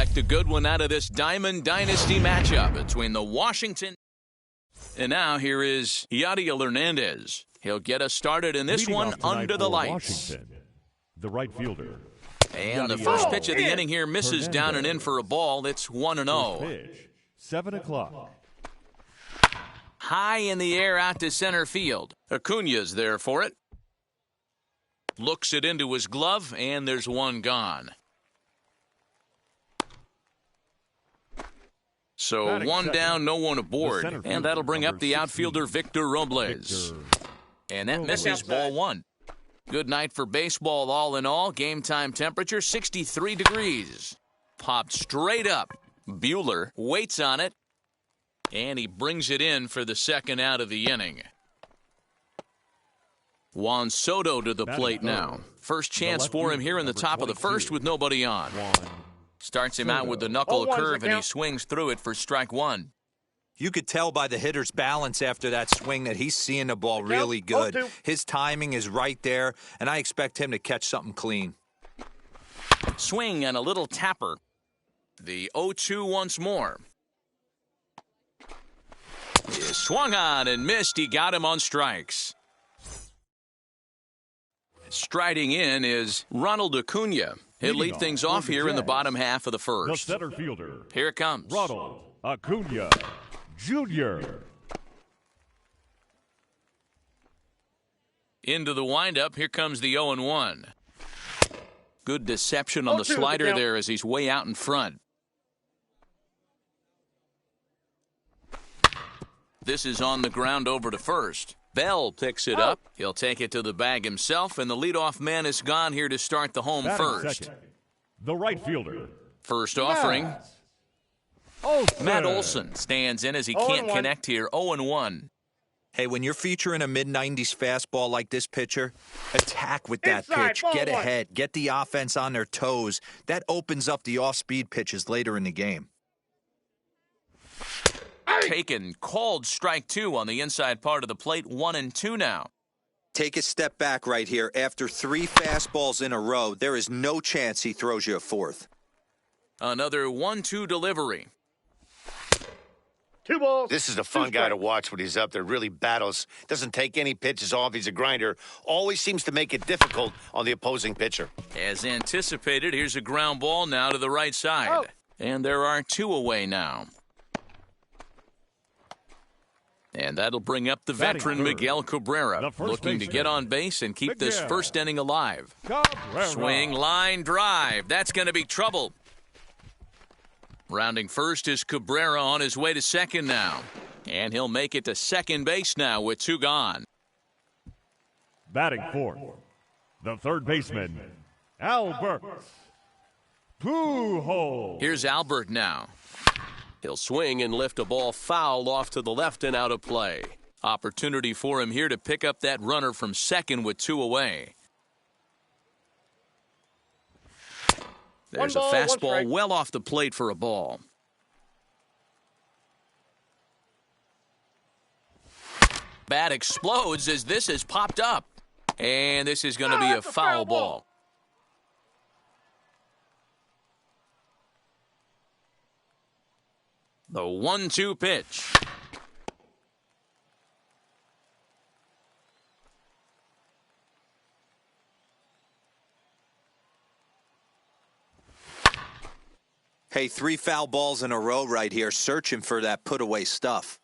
Expect a good one out of this Diamond Dynasty matchup between the Washington. And now here is Yadiel Hernandez. He'll get us started in this one under the lights. Washington, the right fielder. And the first pitch of the inning here misses down and in for a ball. It's 1-0. 7 o'clock. High in the air out to center field. Acuna's there for it. Looks it into his glove, and there's one gone. So one down, no one aboard. And that'll bring up the outfielder Victor Robles. And that misses ball one. Good night for baseball all in all. Game time temperature 63 degrees. Popped straight up. Buehler waits on it. And he brings it in for the second out of the inning. Juan Soto to the plate now. First chance for him here in the top of the first with nobody on. Starts him out with the knuckle curve, and he swings through it for strike one. You could tell by the hitter's balance after that swing that he's seeing the ball really good. His timing is right there, and I expect him to catch something clean. Swing and a little tapper. The 0-2 once more. He swung on and missed. He got him on strikes. Striding in is Ronald Acuna. He'll lead things off here in the bottom half of the first. The center fielder. Here it comes. Ronald Acuna Jr. Into the windup. Here comes the 0-1. Good deception on the slider there as he's way out in front. This is on the ground over to first. Bell picks it up. He'll take it to the bag himself, and the leadoff man is gone here to start the home first. Second, the right fielder. First offering. Matt Olson stands in as he can't connect here. 0-1. Hey, when you're featuring a mid-90s fastball like this pitcher, attack with that pitch. Get ahead. Get the offense on their toes. That opens up the off-speed pitches later in the game. Taken, called strike two on the inside part of the plate. 1-2 now. Take a step back right here. After 3 fastballs in a row, there is no chance he throws you a fourth. Another 1-2 delivery. 2 balls. This is a fun guy to watch when he's up there. Really battles. Doesn't take any pitches off. He's a grinder. Always seems to make it difficult on the opposing pitcher. As anticipated, here's a ground ball now to the right side. And there are 2 away now. And that'll bring up the veteran Miguel Cabrera, looking to get on base and keep this first inning alive. Swing, line, drive. That's going to be trouble. Rounding first is Cabrera on his way to second now. And he'll make it to second base now with 2 gone. Batting fourth, the third baseman, Albert Pujols. Here's Albert now. He'll swing and lift a ball foul off to the left and out of play. Opportunity for him here to pick up that runner from second with 2 away. There's a fastball well off the plate for a ball. Bat explodes as this is popped up. And this is going to be a foul ball. The 1-2 pitch. Hey, 3 foul balls in a row right here, searching for that put-away stuff.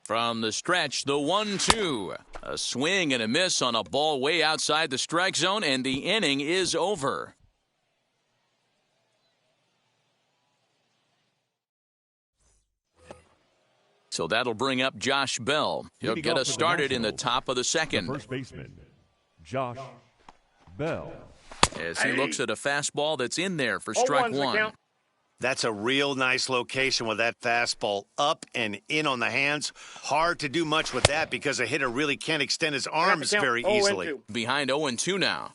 From the stretch, the 1-2. A swing and a miss on a ball way outside the strike zone, and the inning is over. So that'll bring up Josh Bell. He'll get us started in the top of the second. First baseman, Josh Bell. As he looks at a fastball that's in there for strike one. That's a real nice location with that fastball up and in on the hands. Hard to do much with that because a hitter really can't extend his arms very easily. Behind 0-2 now.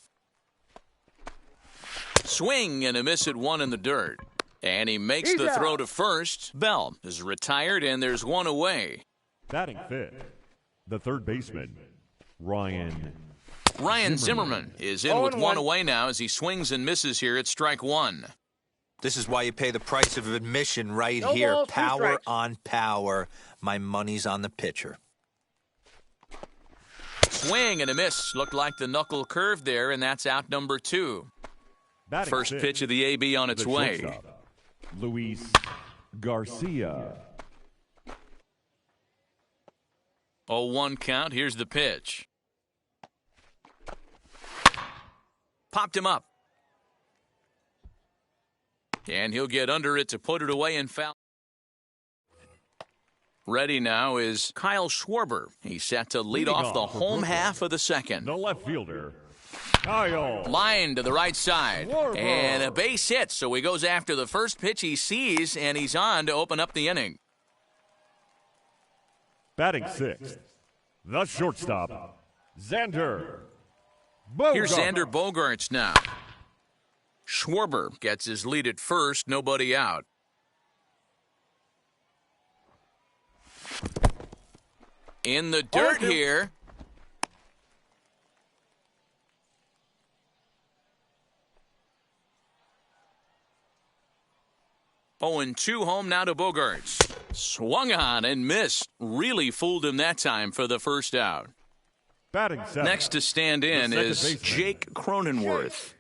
Swing and a miss at 1 in the dirt. And he makes the throw to first. Bell is retired, and there's 1 away. Batting fifth, the third baseman, Ryan Zimmerman is in with 1 away now as he swings and misses here at strike 1. This is why you pay the price of admission right No here. balls, 2 Power strikes. on power. My money's on the pitcher. Swing and a miss. Looked like the knuckle curve there, and that's out number 2. Batting First sixth, pitch of the AB on its the way. shortstop, Luis Garcia. 0-1 count. Here's the pitch. Popped him up. And he'll get under it to put it away and foul. Ready now is Kyle Schwarber. He's set to lead off the home half of the second. The left fielder, Kyle. Line to the right side. Schwarber. And a base hit, so he goes after the first pitch he sees, and he's on to open up the inning. Batting sixth, the shortstop, Xander Bogaerts. Here's Xander Bogaerts now. Schwarber gets his lead at first, nobody out. In the dirt here. Oh, and 2 home now to Bogaerts. Swung on and missed. Really fooled him that time for the first out. Batting seventh, Next to stand in the second is baseman. Jake Cronenworth.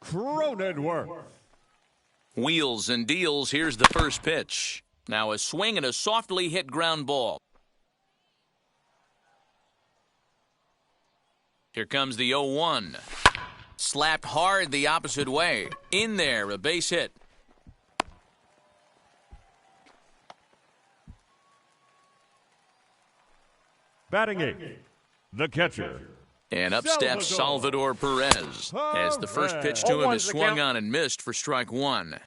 Cronenworth. Wheels and deals. Here's the first pitch. Now a swing and a softly hit ground ball. Here comes the 0-1. Slapped hard the opposite way. In there, a base hit. Batting eighth, the catcher, And up steps Salvador Perez as the first pitch to him is swung on and missed for strike 1.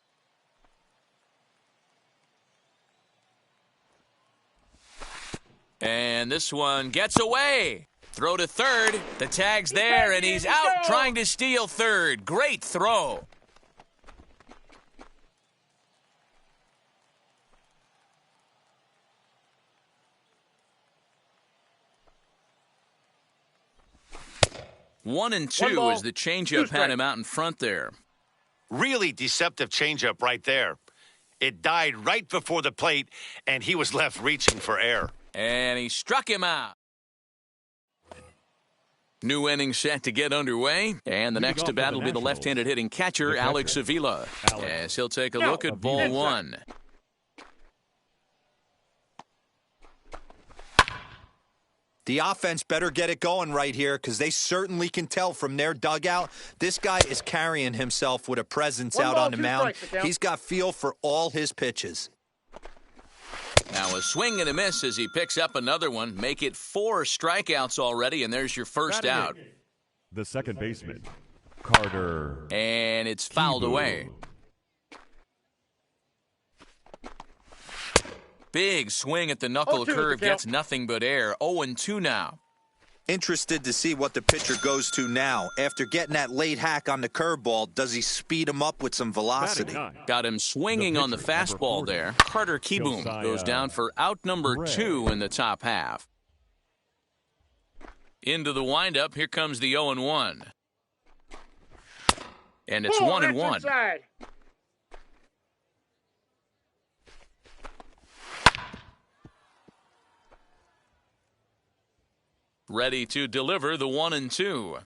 And this one gets away. Throw to third. The tag's there, and he's out trying to steal third. Great throw. One and 2 as the changeup had him out in front there. Really deceptive changeup right there. It died right before the plate, and he was left reaching for air. And he struck him out. New inning set to get underway. And the next to bat will be the left-handed hitting catcher, Alex Avila. As he'll take a look at ball 1. The offense better get it going right here because they certainly can tell from their dugout. This guy is carrying himself with a presence out on the mound. He's got feel for all his pitches. Now a swing and a miss as he picks up another one. Make it 4 strikeouts already, and there's your first out. the second baseman, Carter. And it's fouled away. Big swing at the knuckle curve, gets nothing but air. 0-2 now. Interested to see what the pitcher goes to now. After getting that late hack on the curveball, does he speed him up with some velocity? Got him swinging on the fastball there. Carter Kieboom goes down for out number 2 in the top half. Into the windup, here comes the 0-1. And it's 1-1. Ready to deliver the 1-2.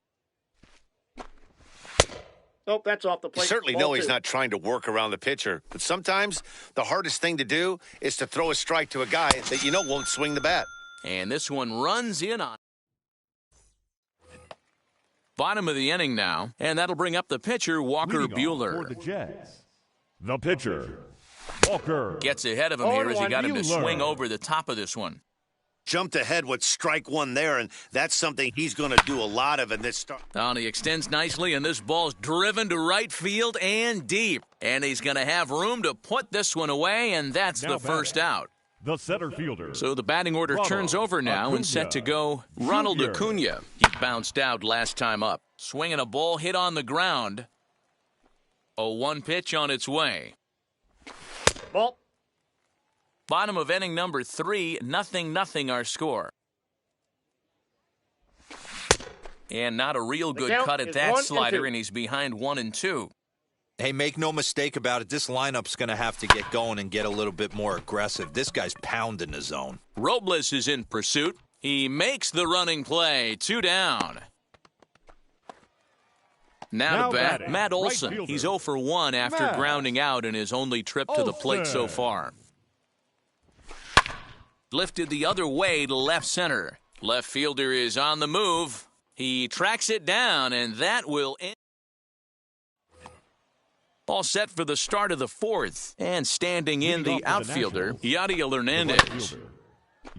Nope, that's off the plate. You certainly know he's not trying to work around the pitcher, but sometimes the hardest thing to do is to throw a strike to a guy that you know won't swing the bat. And this one runs in on. Bottom of the inning now, and that'll bring up the pitcher, Walker Buehler. For the Jets, the pitcher, Walker. Gets ahead of him here as he got him to swing over the top of this one. Jumped ahead with strike one there, and that's something he's going to do a lot of in this start. And he extends nicely, and this ball's driven to right field and deep. And he's going to have room to put this one away, and that's the first out. The center fielder. So the batting order turns over now and set to go Ronald Acuna. He bounced out last time up. Swinging a ball hit on the ground. 0-1 pitch on its way. Ball. Bottom of inning number 3, 0-0 our score. And not a real good cut at that slider, and he's behind 1-2. Hey, make no mistake about it. This lineup's going to have to get going and get a little bit more aggressive. This guy's pounding the zone. Robles is in pursuit. He makes the running play. 2 down. Now to bat, batting, Matt right Olson. fielder. He's 0 for 1 after Matt grounding out in his only trip to the plate so Olson. far. Lifted the other way to left center. Left fielder is on the move. He tracks it down, and that will end. All set for the start of the 4th. And standing in the outfielder, Yadiel Hernandez.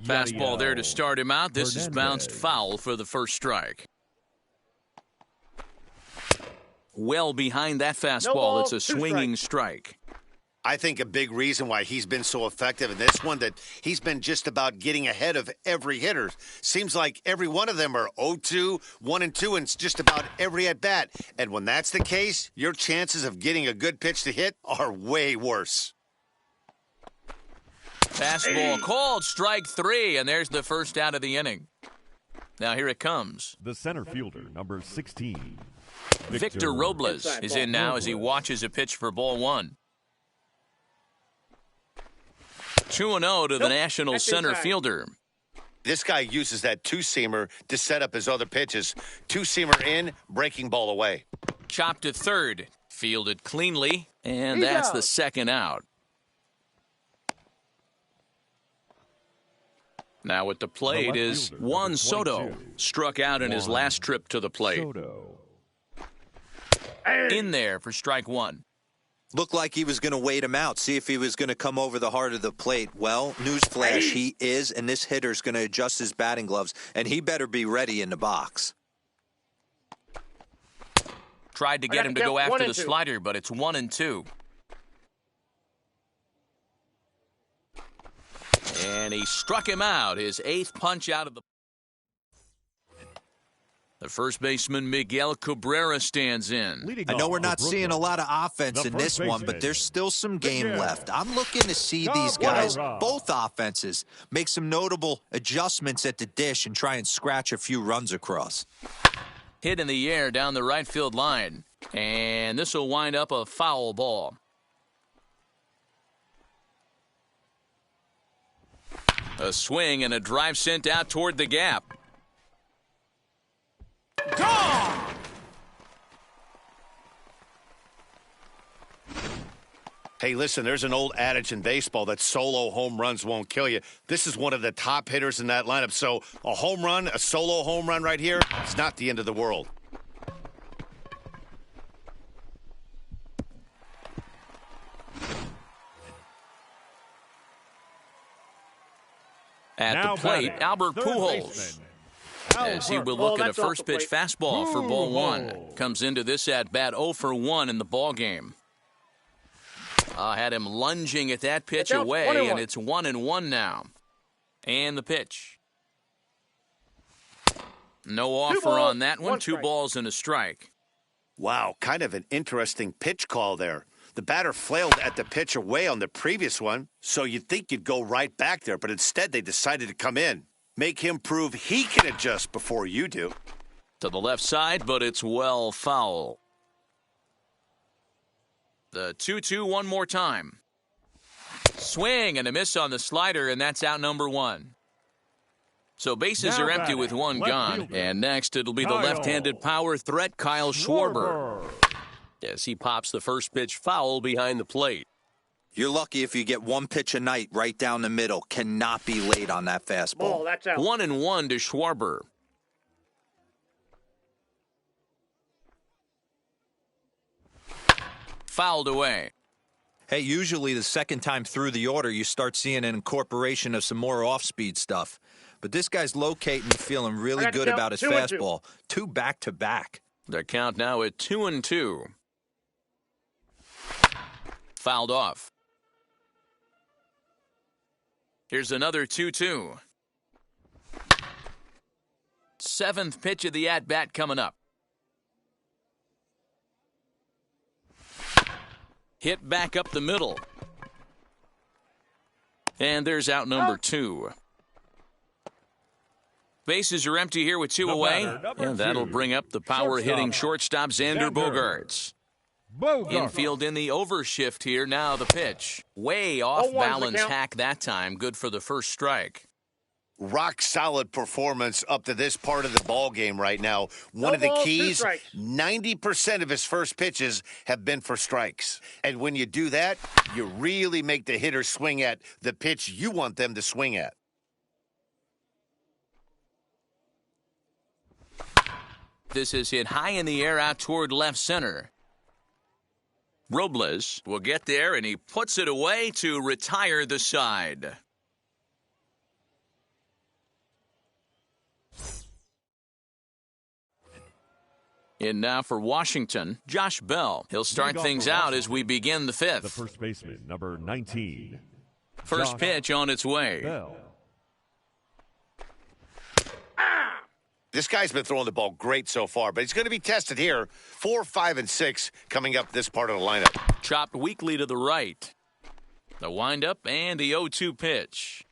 Fastball there to start him out. This is bounced foul for the first strike. Well behind that fastball, it's a swinging strike. I think a big reason why he's been so effective in this one that he's been just about getting ahead of every hitter. Seems like every one of them are 0-2, 1-2, and it's just about every at-bat. And when that's the case, your chances of getting a good pitch to hit are way worse. Fastball called, strike 3, and there's the first out of the inning. Now here it comes. The center fielder, number 16. Victor Robles is in now as he watches a pitch for ball 1. 2-0 to the National center fielder. This guy uses that two-seamer to set up his other pitches. Two-seamer in, breaking ball away. Chopped to third, fielded cleanly, and that's the second out. Now at the plate is Juan Soto. Struck out in his last trip to the plate. In there for strike 1. Looked like he was going to wait him out, see if he was going to come over the heart of the plate. Well, newsflash, he is, and this hitter's going to adjust his batting gloves, and he better be ready in the box. Tried to get him to go after the slider, but it's 1-2. And he struck him out, his 8th punch out of the... The first baseman, Miguel Cabrera, stands in. I know we're not seeing a lot of offense in this one, but there's still some game left. I'm looking to see these guys, both offenses, make some notable adjustments at the dish and try and scratch a few runs across. Hit in the air down the right field line. And this will wind up a foul ball. A swing and a drive sent out toward the gap. Gone! Hey, listen, there's an old adage in baseball that solo home runs won't kill you. This is one of the top hitters in that lineup. So a home run, a solo home run right here, it's not the end of the world. At the plate, Albert Pujols. As he will look at a first pitch fastball for ball 1. Comes into this at bat 0 for 1 in the ball game. Had him lunging at that pitch away, and it's 1-1 now. And the pitch. No offer on that one. 2 balls and a strike. Wow, kind of an interesting pitch call there. The batter flailed at the pitch away on the previous one, so you'd think you'd go right back there, but instead they decided to come in. Make him prove he can adjust before you do. To the left side, but it's well foul. The 2-2 one more time. Swing and a miss on the slider, and that's out number 1. So bases are empty with 1 gone. And next it'll be the left-handed power threat, Kyle Schwarber. As he pops the first pitch foul behind the plate. You're lucky if you get 1 pitch a night right down the middle. Cannot be late on that fastball. That's out. 1-1 to Schwarber. Fouled away. Hey, usually the second time through the order, you start seeing an incorporation of some more off-speed stuff. But this guy's locating, feeling really good about his fastball. 2 back-to-back. The count now at 2-2. Fouled off. Here's another 2-2. 7th pitch of the at-bat coming up. Hit back up the middle. And there's out number 2. Bases are empty here with 2 away. And that'll bring up the power-hitting shortstop, Xander Bogaerts. Infield in the overshift here. Now the pitch. Way off balance hack that time. Good for the first strike. Rock solid performance up to this part of the ball game right now. One of the keys, 90% of his first pitches have been for strikes. And when you do that, you really make the hitter swing at the pitch you want them to swing at. This is hit high in the air out toward left center. Robles will get there, and he puts it away to retire the side. In now for Washington, Josh Bell. He'll start things out as we begin the fifth. The first baseman, number 19. First pitch on its way. Bell. This guy's been throwing the ball great so far, but he's going to be tested here. 4, 5, and 6 coming up this part of the lineup. Chopped weakly to the right. The windup and the 0-2 pitch.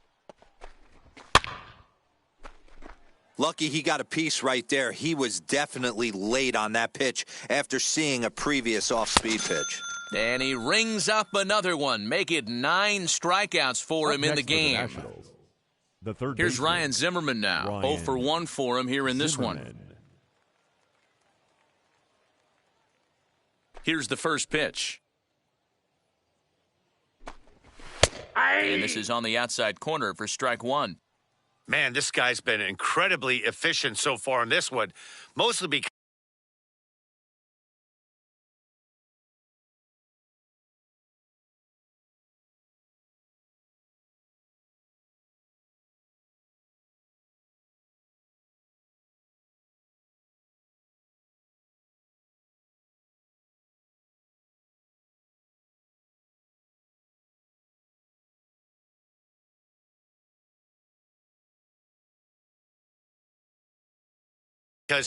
Lucky he got a piece right there. He was definitely late on that pitch after seeing a previous off-speed pitch. And he rings up another one. Make it 9 strikeouts for him in the game. Here's Ryan Zimmerman now. 0 for 1 for him here in this one. Here's the first pitch. And this is on the outside corner for strike one. Man, this guy's been incredibly efficient so far in this one, mostly because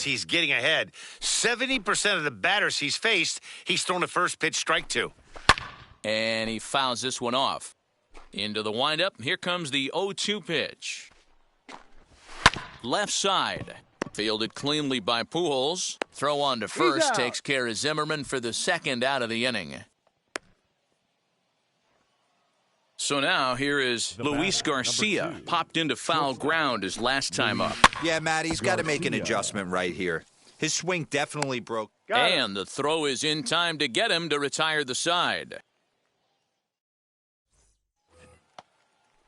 he's getting ahead. 70% of the batters he's faced, he's thrown a first pitch strike to. And he fouls this one off. Into the windup. Here comes the 0-2 pitch. Left side. Fielded cleanly by Pujols. Throw on to first. Takes care of Zimmerman for the second out of the inning. So now here is Luis Garcia. Popped into foul ground his last time up. Yeah, Matt, he's got to make an adjustment right here. His swing definitely broke. And the throw is in time to get him to retire the side.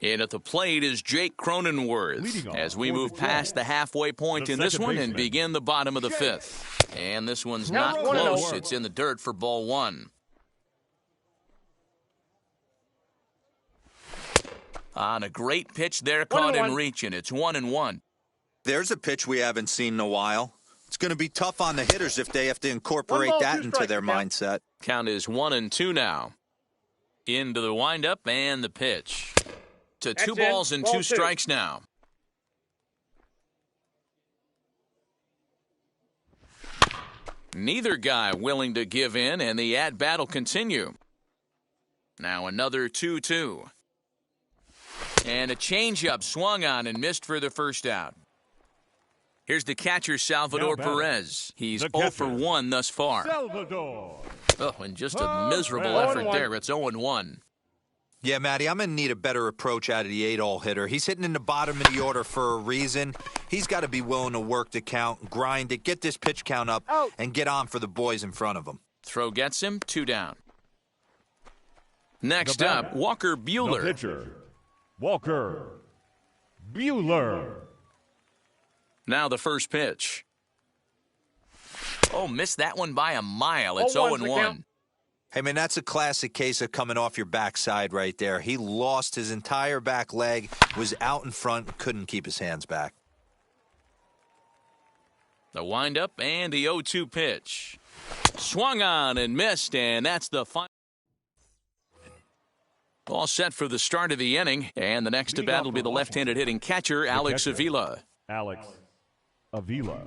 In at the plate is Jake Cronenworth as we move past the halfway point in this one and begin the bottom of the fifth. And this one's not close. It's in the dirt for ball one. On a great pitch there, caught in reach, and it's 1-1. There's a pitch we haven't seen in a while. It's going to be tough on the hitters if they have to incorporate that into their mindset. Count is 1-2 now. Into the windup and the pitch. To 2 balls and 2 strikes now. Neither guy willing to give in, and the at-bat will continue. Now another 2-2. And a changeup swung on and missed for the first out. Here's the catcher, Salvador Perez. He's 0 for 1 thus far. Oh, and just a miserable effort there. It's 0-1. Yeah, Matty, I'm going to need a better approach out of the 8-hole hitter. He's hitting in the bottom of the order for a reason. He's got to be willing to work the count, grind it, get this pitch count up, and get on for the boys in front of him. Throw gets him, 2 down. Next up, Walker Buehler. The pitcher, Walker Buehler. Now the first pitch. Oh, missed that one by a mile. It's 0-1. Hey, man, that's a classic case of coming off your backside right there. He lost his entire back leg, was out in front, couldn't keep his hands back. The windup and the 0-2 pitch. Swung on and missed, and that's the final. All set for the start of the inning, and the next to bat will be the left-handed hitting catcher, Alex Avila. Alex Avila.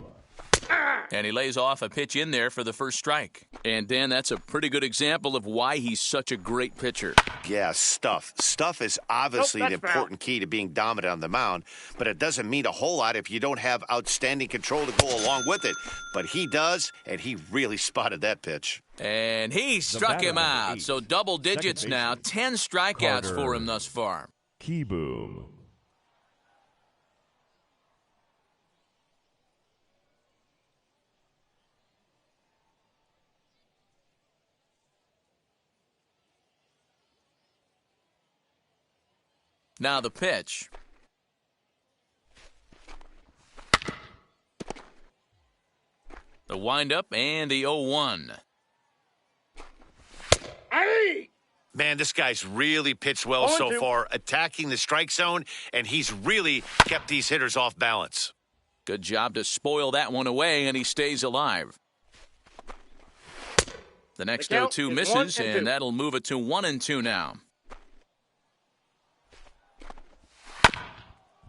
And he lays off a pitch in there for the first strike. And, Dan, that's a pretty good example of why he's such a great pitcher. Yeah, stuff. Stuff is obviously an important key to being dominant on the mound, but it doesn't mean a whole lot if you don't have outstanding control to go along with it. But he does, and he really spotted that pitch. And he struck him out. So double digits now, 10 strikeouts for him thus far. Key boom. Now the pitch. The windup and the 0-1. Man, this guy's really pitched well so far, attacking the strike zone, and he's really kept these hitters off balance. Good job to spoil that one away, and he stays alive. The next 0-2 misses, and that'll move it to 1-2 now.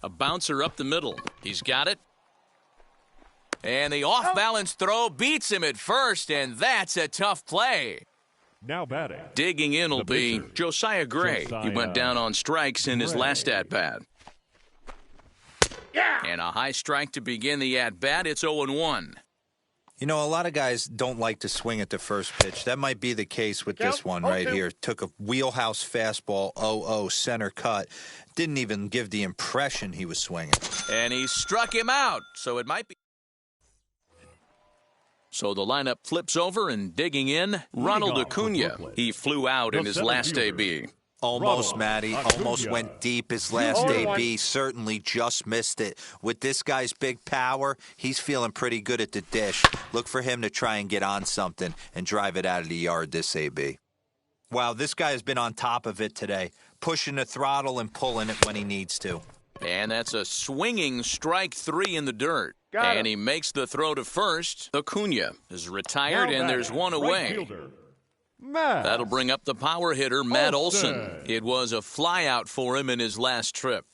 A bouncer up the middle. He's got it. And the off-balance throw beats him at first, and that's a tough play. Now batting. Digging in will be Josiah Gray. He went down on strikes in his last at-bat. And a high strike to begin the at-bat. It's 0-1. You know, a lot of guys don't like to swing at the first pitch. That might be the case with this one right here. Took a wheelhouse fastball, 0-0, center cut. Didn't even give the impression he was swinging. And he struck him out, so it might be. So the lineup flips over and digging in, Ronald Acuna. He flew out in his last AB. Almost, Matty. Almost went deep his last AB. Certainly just missed it. With this guy's big power, he's feeling pretty good at the dish. Look for him to try and get on something and drive it out of the yard this AB. Wow, this guy has been on top of it today, pushing the throttle and pulling it when he needs to. And that's a swinging strike 3 in the dirt. And he makes the throw to first. Acuna is retired, and there's one away. That'll bring up the power hitter, Matt Olson. It was a flyout for him in his last trip.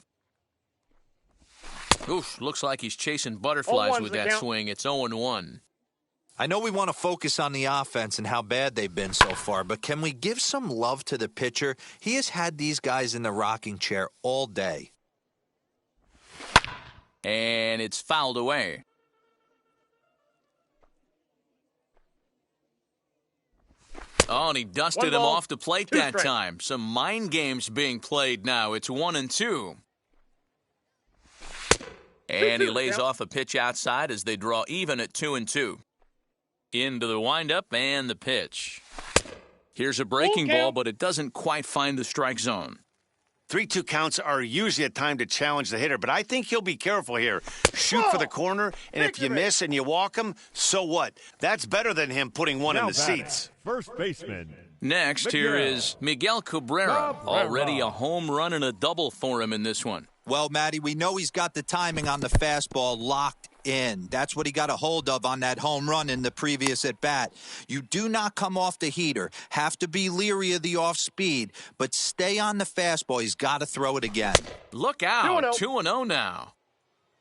Oof, looks like he's chasing butterflies with that swing. It's 0-1. I know we want to focus on the offense and how bad they've been so far, but can we give some love to the pitcher? He has had these guys in the rocking chair all day. And it's fouled away. Oh, and he dusted him off the plate that time. Some mind games being played now. It's 1-2. And he lays off a pitch outside as they draw even at 2-2. Into the windup and the pitch. Here's a breaking ball, but it doesn't quite find the strike zone. 3-2 counts are usually a time to challenge the hitter, but I think he'll be careful here. Shoot for the corner, and if you miss and you walk him, so what? That's better than him putting one in the seats. First baseman. Next, here is Miguel Cabrera. Already a home run and a double for him in this one. Well, Matty, we know he's got the timing on the fastball locked in. That's what he got a hold of on that home run in the previous at-bat. You do not come off the heater. Have to be leery of the off-speed, but stay on the fastball. He's got to throw it again. Look out, 2-0 now.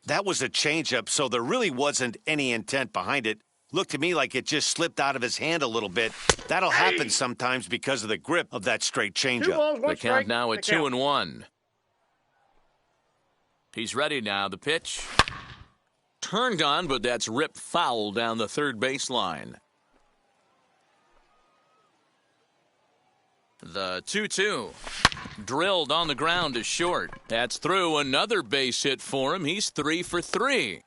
That was a changeup, so there really wasn't any intent behind it. Looked to me like it just slipped out of his hand a little bit. That'll happen sometimes because of the grip of that straight changeup. The count now at 2-1. He's ready now. The pitch. Turned on, but that's ripped foul down the third baseline. The 2-2. Drilled on the ground to short. That's through. Another base hit for him. He's 3 for 3.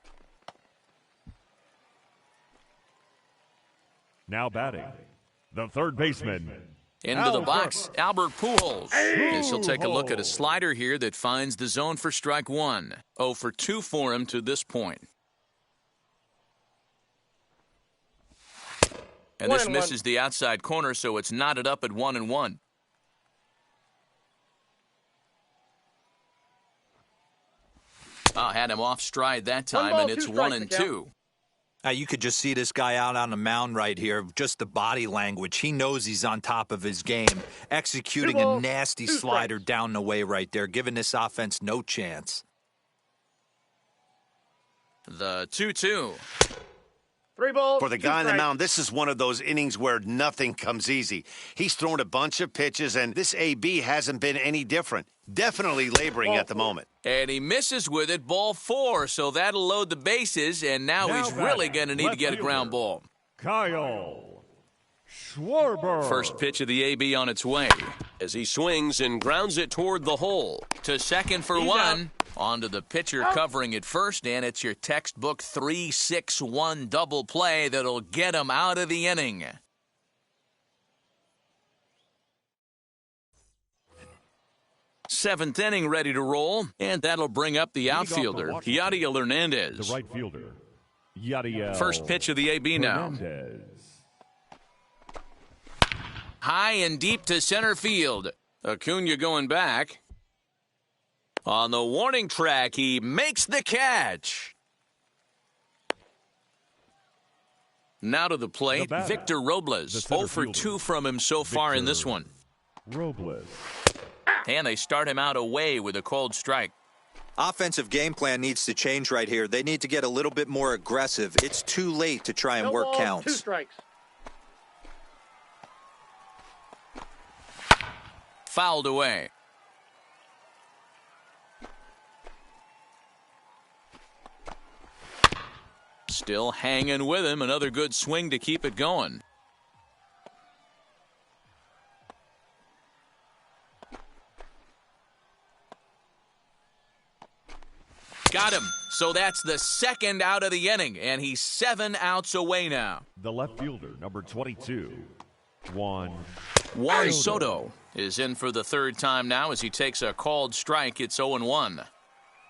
Now batting, the third baseman. Into the box, Albert Pujols. This will take a look at a slider here that finds the zone for strike 1. 0 for 2 for him to this point. And this misses the outside corner, so it's knotted up at 1-1. Had him off stride that time, and it's 1-2. You could just see this guy out on the mound right here. Just the body language. He knows he's on top of his game. Executing a nasty slider down the way right there, giving this offense no chance. The 2-2. 3 balls. For the guy on the mound, this is one of those innings where nothing comes easy. He's thrown a bunch of pitches, and this AB hasn't been any different. Definitely laboring at the moment. And he misses with it, ball 4, so that'll load the bases, and now he's really going to need to get a ground ball. Kyle Schwarber. First pitch of the AB on its way. As he swings and grounds it toward the hole. To second for one. On to the pitcher covering it first, and it's your textbook 3-6-1 double play that'll get him out of the inning. Seventh inning ready to roll, and that'll bring up the outfielder, Yadiel Hernandez. The right fielder, Yadiel. First pitch of the AB now. Hernandez. High and deep to center field. Acuna going back. On the warning track, he makes the catch. Now to the plate, Victor Robles. 0 for 2 from him so far in this one. Robles. And they start him out away with a cold strike. Offensive game plan needs to change right here. They need to get a little bit more aggressive. It's too late to try and work counts. 2 strikes. Fouled away. Still hanging with him. Another good swing to keep it going. Got him. So that's the second out of the inning, and he's 7 outs away now. The left fielder, number 22, Juan Soto is in for the third time now as he takes a called strike. It's 0-1.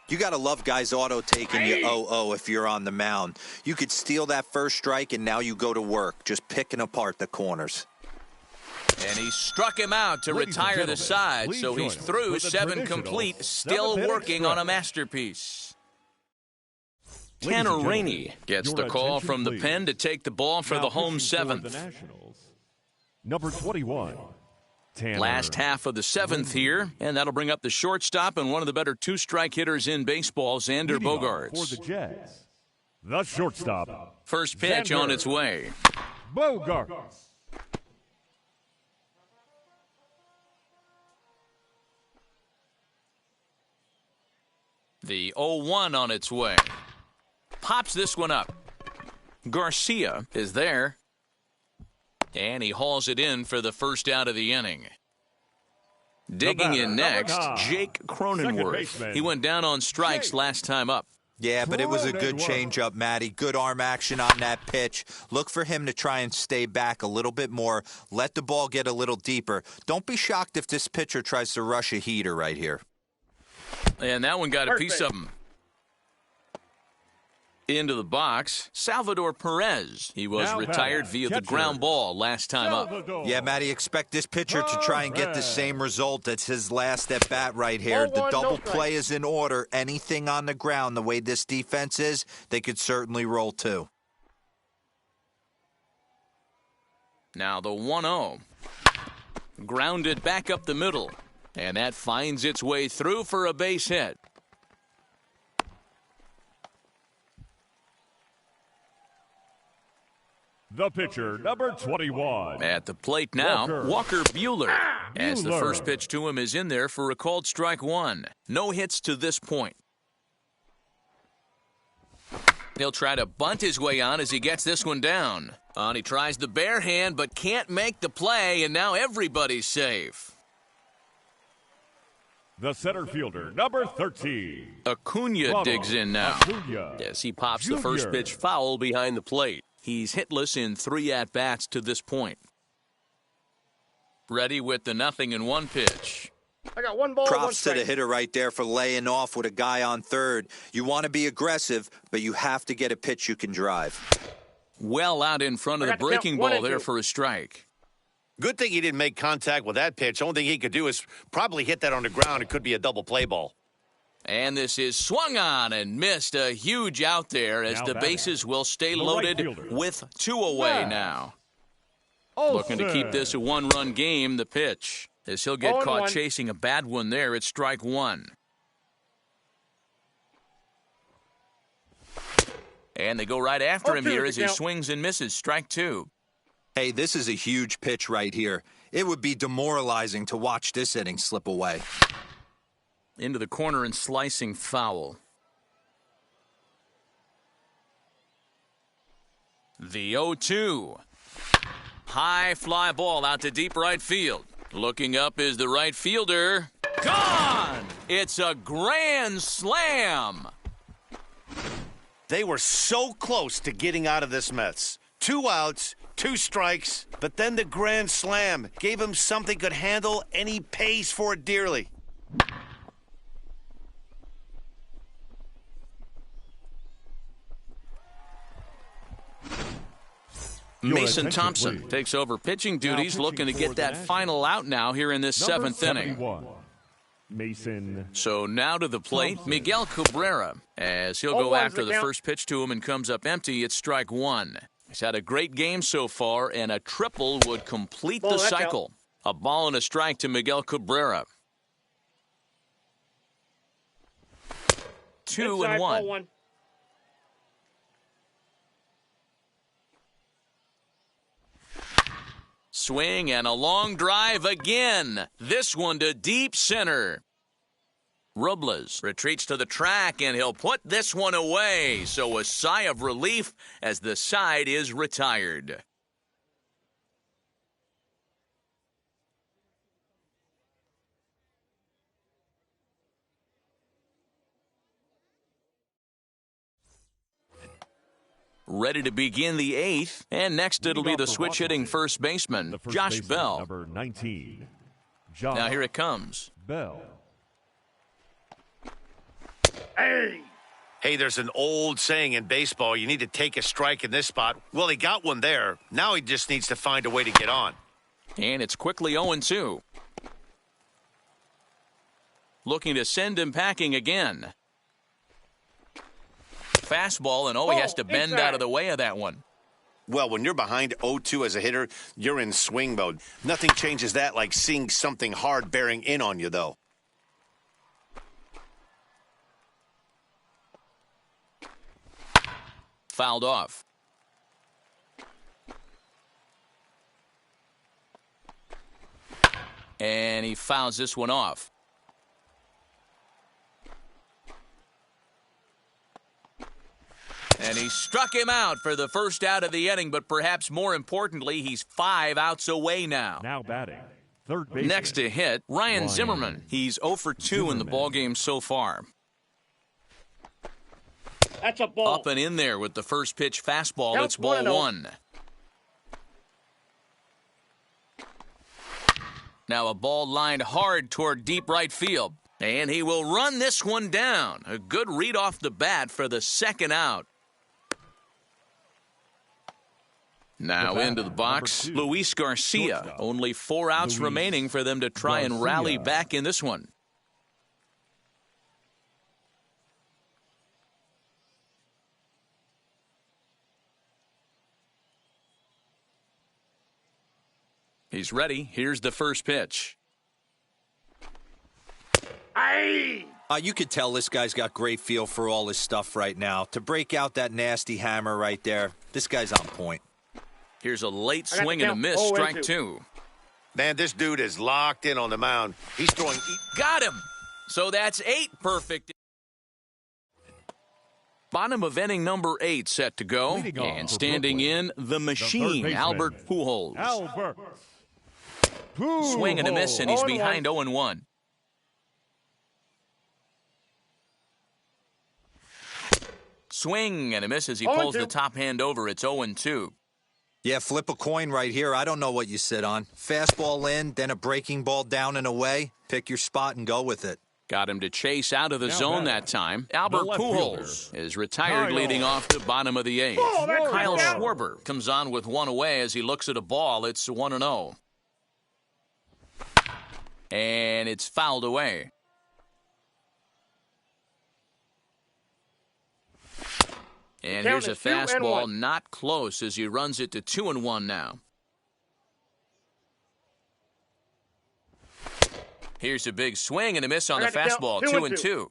You got to love guys auto-taking you 0-0 if you're on the mound. You could steal that first strike, and now you go to work, just picking apart the corners. And he struck him out to retire the side, so he's through 7 complete, still working on a masterpiece. Tanner Rainey gets the call from the pen to take the ball for the home 7th. Number 21. Last half of the 7th here, and that'll bring up the shortstop and one of the better 2-strike hitters in baseball, Xander Bogaerts. For the Jets, the shortstop. First pitch on its way. Bogaerts. The 0-1 on its way. Pops this one up. Garcia is there. And he hauls it in for the first out of the inning. Digging in next, Jake Cronenworth. He went down on strikes last time up. Yeah, but it was a good changeup, Matty. Good arm action on that pitch. Look for him to try and stay back a little bit more. Let the ball get a little deeper. Don't be shocked if this pitcher tries to rush a heater right here. And that one got a piece of him. Into the box, Salvador Perez. He was retired via the ground ball last time up. Yeah, Matty, expect this pitcher to try and get the same result. That's his last at bat right here. The double play is in order. Anything on the ground, the way this defense is, they could certainly roll too. Now the 1-0. Grounded back up the middle. And that finds its way through for a base hit. The pitcher, number 21. At the plate now, Walker Buehler. As the first pitch to him is in there for a called strike 1. No hits to this point. He'll try to bunt his way on as he gets this one down. He tries the bare hand but can't make the play, and now everybody's safe. The center fielder, number 13. Acuna digs in now. As he pops the first pitch foul behind the plate. He's hitless in 3 at-bats to this point. Ready with the 0-1 pitch. I got 1 ball, Props 1 strike. to the hitter right there for laying off with a guy on third. You want to be aggressive, but you have to get a pitch you can drive. Well out in front of the breaking ball there for a strike. Good thing he didn't make contact with that pitch. Only thing he could do is probably hit that on the ground. It could be a double play ball. And this is swung on and missed. A huge out there as the bases will stay loaded with 2 away now. Looking to keep this a 1-run game, the pitch. As he'll get caught chasing a bad one there, it's strike 1. And they go right after him 0-2 here to as he count. swings and misses. Strike two. Hey, this is a huge pitch right here. It would be demoralizing to watch this inning slip away. Into the corner and slicing foul. The 0-2. High fly ball out to deep right field. Looking up is the right fielder. Gone! It's a grand slam. They were so close to getting out of this mess. 2 outs, 2 strikes, but then the grand slam gave him something could handle, and he pays for it dearly. Mason Thompson takes over pitching duties, looking to get that final out now here in this 7th inning. Mason. So now to the plate, Miguel Cabrera, as he'll go after the first pitch to him and comes up empty. It's strike one. He's had a great game so far, and a triple would complete the cycle. A ball and a strike to Miguel Cabrera. 2-1. Swing and a long drive again. This one to deep center. Robles retreats to the track, and he'll put this one away. So a sigh of relief as the side is retired. Ready to begin the 8th, and next it'll be the switch-hitting first baseman, Josh Bell. Number 19. Josh Now here it comes. Bell. Hey, there's an old saying in baseball, you need to take a strike in this spot. Well, he got one there. Now he just needs to find a way to get on. And it's quickly 0-2. Looking to send him packing again. Fastball, and he has to bend out of the way of that one. Well, when you're behind 0-2 as a hitter, you're in swing mode. Nothing changes that like seeing something hard bearing in on you, though. Fouled off. And he fouls this one off. And he struck him out for the first out of the inning, but perhaps more importantly, he's 5 outs away now. Now batting. Third baseman. Next to hit, Ryan Zimmerman. He's 0 for 2 in the ballgame so far. That's a ball. Up and in there with the first pitch fastball. Count It's ball 1-0. 1. Now a ball lined hard toward deep right field. And he will run this one down. A good read off the bat for the second out. Now into the box, Luis Garcia. Shortstop. Only 4 outs remaining for them to try and rally back in this one. He's ready. Here's the first pitch. You could tell this guy's got great feel for all his stuff right now. To break out that nasty hammer right there, this guy's on point. Here's a late swing and a miss. Strike 2. Man, this dude is locked in on the mound. He's throwing... Got him. So that's 8 perfect. Bottom of inning number 8 set to go. And standing in, the machine, Albert Pujols. Albert. Swing and a miss, and he's 0-1. behind 0-1. Swing and a miss as he pulls the top hand over. It's 0-2. Yeah, flip a coin right here. I don't know what you sit on. Fastball in, then a breaking ball down and away. Pick your spot and go with it. Got him to chase out of the zone that time. Albert left Pujols fielder. is retired, leading off the bottom of the 8th. Kyle Schwarber comes on with one away as he looks at a ball. It's 1-0. And it's fouled away. And here's a fastball not close as he runs it to 2-1 now. Here's a big swing and a miss on the fastball, 2-2.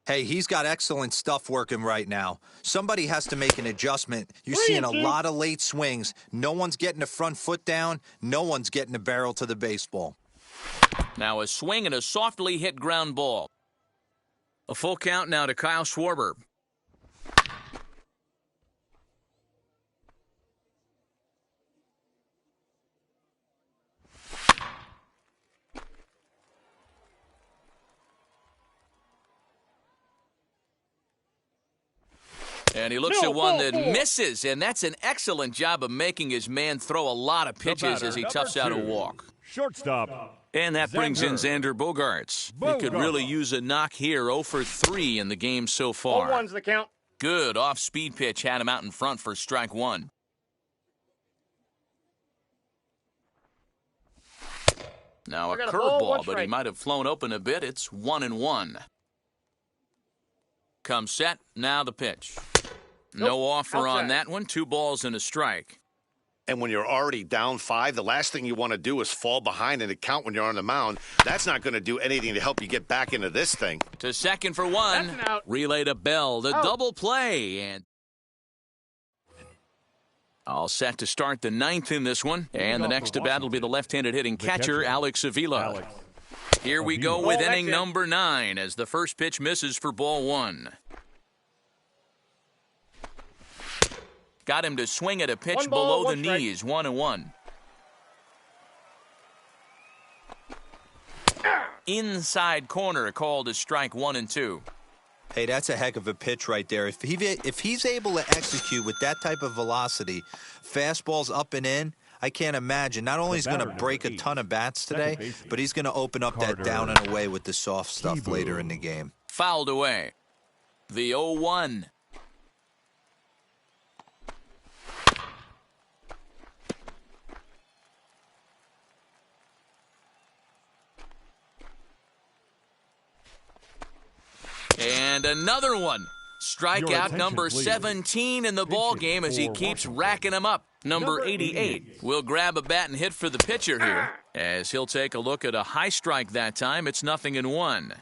Hey, he's got excellent stuff working right now. Somebody has to make an adjustment. You're seeing a lot of late swings. No one's getting the front foot down. No one's getting the barrel to the baseball. Now a swing and a softly hit ground ball. A full count now to Kyle Schwarber. And he looks at one that misses, and that's an excellent job of making his man throw a lot of pitches as he toughs out a walk. Shortstop. And that brings in Xander Bogaerts. He could really use a knock here, 0 for 3 in the game so far. 0-1's the count. Good off-speed pitch had him out in front for strike one. Now a curveball, but he might have flown open a bit. It's 1-1. Come set, now the pitch. No offer on that one. 2 balls and a strike. And when you're already down 5, the last thing you want to do is fall behind in the count when you're on the mound. That's not going to do anything to help you get back into this thing. To second for 1. That's an out. Relay to Bell. The double play. And all set to start the 9th in this one. And the next to bat will be the left-handed hitting catcher, Alex Avila. Here we go with inning number 9 as the first pitch misses for ball 1. Got him to swing at a pitch below the knees, 1-1. Inside corner called as strike 1 and 2. Hey, that's a heck of a pitch right there. If he's able to execute with that type of velocity, fastballs up and in, I can't imagine. Not only is he going to break a ton of bats today, but he's going to open up that down and away with the soft stuff later in the game. Fouled away. The 0-1. And another one. Strikeout number 17 in the ball game as he keeps racking them up. Number 88 will grab a bat and hit for the pitcher here as he'll take a look at a high strike that time. It's 0-1.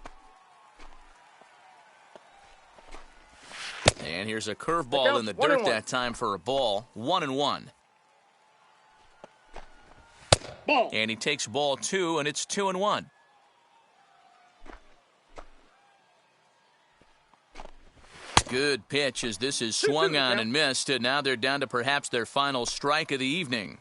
And here's a curveball in the dirt that time for a ball. 1-1. And he takes ball 2, and it's 2-1. Good pitch as this is swung on and missed, and now they're down to perhaps their final strike of the evening.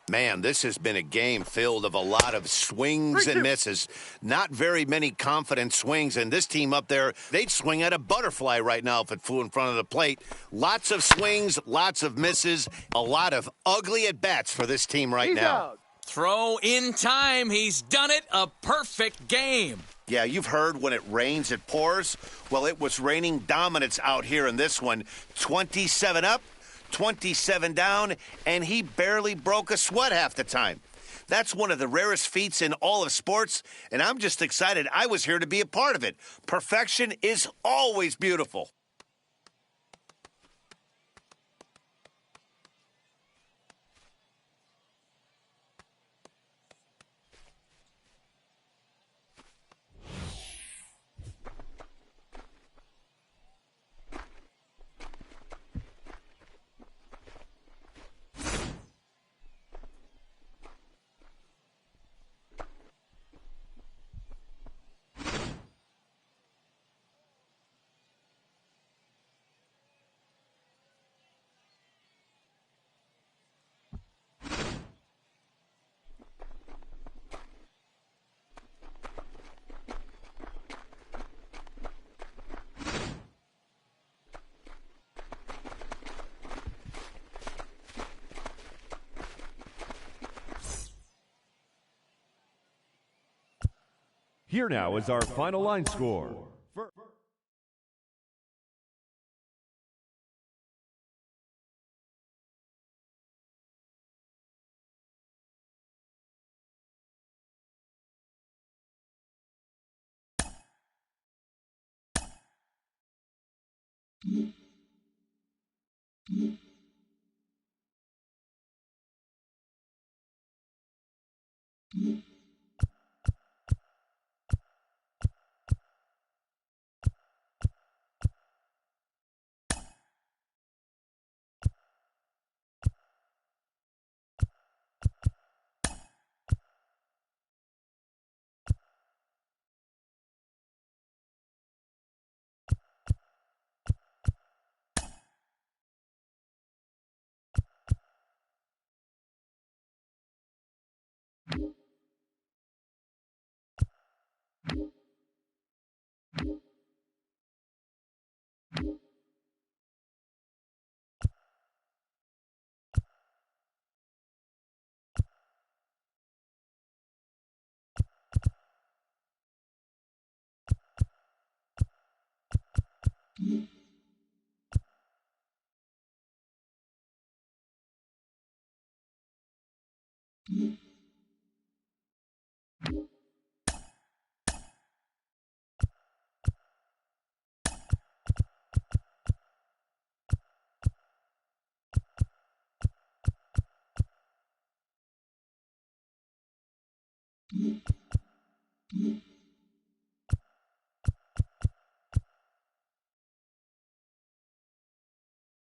Man, this has been a game filled of a lot of swings and misses. Not very many confident swings, and this team up there, they'd swing at a butterfly right now if it flew in front of the plate. Lots of swings, lots of misses, a lot of ugly at-bats for this team right now. Throw in time. He's done it. A perfect game. Yeah, you've heard when it rains, it pours. Well, it was raining dominance out here in this one. 27 up, 27 down, and he barely broke a sweat half the time. That's one of the rarest feats in all of sports, and I'm just excited I was here to be a part of it. Perfection is always beautiful. Here now is our final line score. Mm-hmm. Mm-hmm.